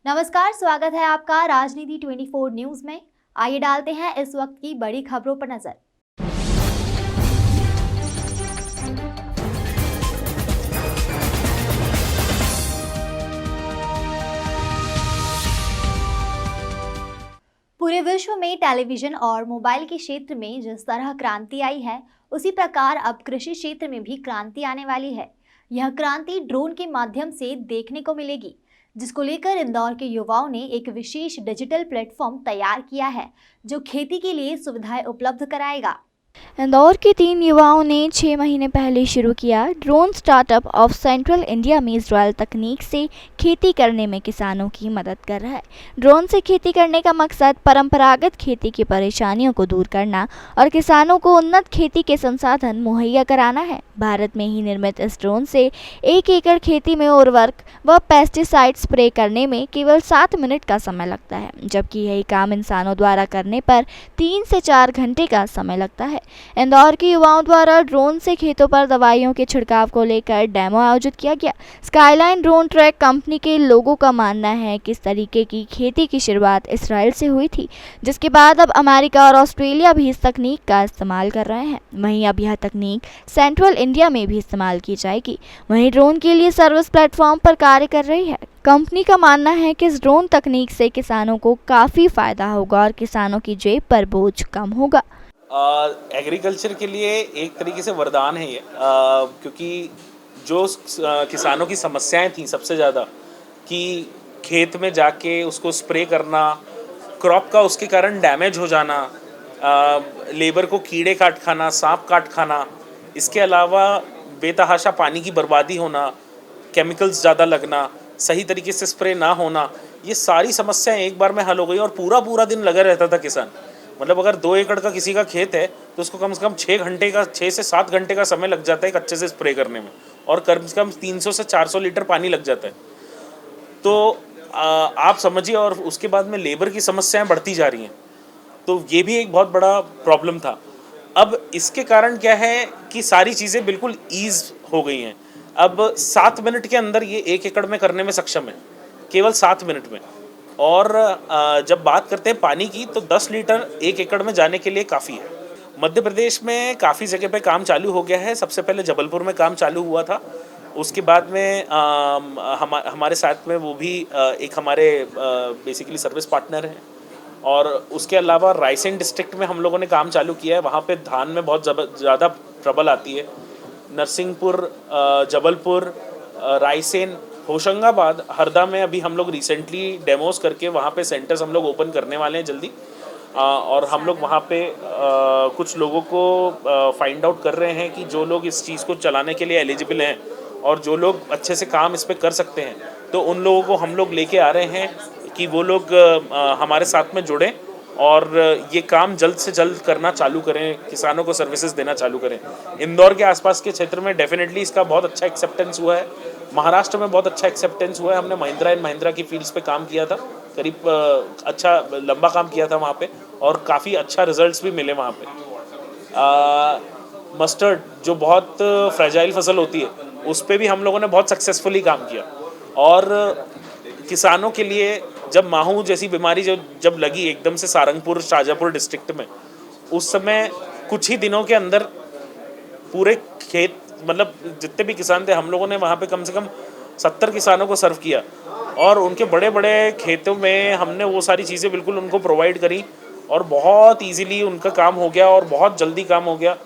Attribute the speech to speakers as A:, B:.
A: नमस्कार, स्वागत है आपका राजनीति 24 न्यूज में। आइए डालते हैं इस वक्त की बड़ी खबरों पर नजर। पूरे विश्व में टेलीविजन और मोबाइल के क्षेत्र में जिस तरह क्रांति आई है, उसी प्रकार अब कृषि क्षेत्र में भी क्रांति आने वाली है। यह क्रांति ड्रोन के माध्यम से देखने को मिलेगी, जिसको लेकर इंदौर के युवाओं ने एक विशेष डिजिटल प्लेटफॉर्म तैयार किया है, जो खेती के लिए सुविधाएं उपलब्ध कराएगा।
B: इंदौर के 3 युवाओं ने 6 महीने पहले शुरू किया drone startup of central India में इजरायल तकनीक से खेती करने में किसानों की मदद कर रहा है। ड्रोन से खेती करने का मकसद परंपरागत खेती की परेशानियों को दूर करना और किसानों को उन्नत खेती के संसाधन मुहैया कराना है। भारत में ही निर्मित इस ड्रोन से 1 एकड़ खेती में उर्वरक व पेस्टिसाइड स्प्रे करने में केवल 7 मिनट का समय लगता है, जबकि यही काम इंसानों द्वारा करने पर 3 से 4 घंटे का समय लगता है। इंदौर के युवाओं द्वारा ड्रोन से खेतों पर दवाइयों के छिड़काव को लेकर डेमो आयोजित किया गया। स्काईलाइन ड्रोन ट्रैक कंपनी के लोगों का मानना है कि इस तरीके की खेती की शुरुआत इसराइल से हुई थी, जिसके बाद अब अमेरिका और ऑस्ट्रेलिया भी इस तकनीक का इस्तेमाल कर रहे हैं। वहीं अब यह तकनीक सेंट्रल इंडिया में भी इस्तेमाल की जाएगी। वहीं ड्रोन के लिए सर्विस प्लेटफॉर्म पर कार्य कर रही है। कंपनी का मानना है कि इस ड्रोन तकनीक से किसानों को काफ़ी फायदा होगा और किसानों की जेब पर बोझ कम होगा।
C: एग्रीकल्चर के लिए एक तरीके से वरदान है ये, क्योंकि जो किसानों की समस्याएं थी सबसे ज़्यादा कि खेत में जाके उसको स्प्रे करना, क्रॉप का उसके कारण डैमेज हो जाना, लेबर को कीड़े काट खाना, सांप काट खाना, इसके अलावा बेतहाशा पानी की बर्बादी होना, केमिकल्स ज़्यादा लगना, सही तरीके से स्प्रे ना होना, ये सारी समस्याएं एक बार में हल हो गई और पूरा दिन लगा रहता था किसान। मतलब अगर 2 एकड़ का किसी का खेत है तो उसको कम से कम 6 से 7 घंटे का समय लग जाता है एक अच्छे से स्प्रे करने में, और कम से कम 300 से 400 लीटर पानी लग जाता है। तो आप समझिए, और उसके बाद में लेबर की समस्याएं बढ़ती जा रही हैं, तो ये भी एक बहुत बड़ा प्रॉब्लम था। अब इसके कारण क्या है कि सारी चीज़ें बिल्कुल ईज हो गई हैं। अब 7 मिनट के अंदर ये 1 एकड़ में करने में सक्षम है, केवल 7 मिनट में। और जब बात करते हैं पानी की, तो 10 लीटर 1 एकड़ में जाने के लिए काफ़ी है। मध्य प्रदेश में काफ़ी जगह पे काम चालू हो गया है। सबसे पहले जबलपुर में काम चालू हुआ था, उसके बाद में हमारे साथ में वो भी एक हमारे बेसिकली सर्विस पार्टनर हैं, और उसके अलावा रायसेन डिस्ट्रिक्ट में हम लोगों ने काम चालू किया है। वहाँ पे धान में बहुत ज़्यादा ट्रबल आती है। नरसिंहपुर, जबलपुर, रायसेन, होशंगाबाद, हरदा में अभी हम लोग रिसेंटली डेमोस करके वहाँ पे सेंटर्स हम लोग ओपन करने वाले हैं जल्दी। और हम लोग वहाँ पे कुछ लोगों को फाइंड आउट कर रहे हैं कि जो लोग इस चीज़ को चलाने के लिए एलिजिबल हैं और जो लोग अच्छे से काम इस पे कर सकते हैं, तो उन लोगों को हम लोग लेके आ रहे हैं कि वो लोग हमारे साथ में जुड़ें और ये काम जल्द से जल्द करना चालू करें, किसानों को सर्विसेज देना चालू करें। इंदौर के आसपास के क्षेत्र में डेफिनेटली इसका बहुत अच्छा एक्सेप्टेंस हुआ है। महाराष्ट्र में बहुत अच्छा एक्सेप्टेंस हुआ है। हमने महिंद्रा एंड महिंद्रा की फील्ड्स पे काम किया था, करीब अच्छा लंबा काम किया था वहाँ पे, और काफ़ी अच्छा रिजल्ट्स भी मिले वहाँ पे। मस्टर्ड जो बहुत फ्रेजाइल फसल होती है, उस पर भी हम लोगों ने बहुत सक्सेसफुली काम किया। और किसानों के लिए जब माहू जैसी बीमारी जब लगी एकदम से सारंगपुर, शाजापुर डिस्ट्रिक्ट में, उस समय कुछ ही दिनों के अंदर पूरे खेत, मतलब जितने भी किसान थे, हम लोगों ने वहाँ पे कम से कम 70 किसानों को सर्व किया, और उनके बड़े बड़े खेतों में हमने वो सारी चीज़ें बिल्कुल उनको प्रोवाइड करी, और बहुत इजीली उनका काम हो गया और बहुत जल्दी काम हो गया।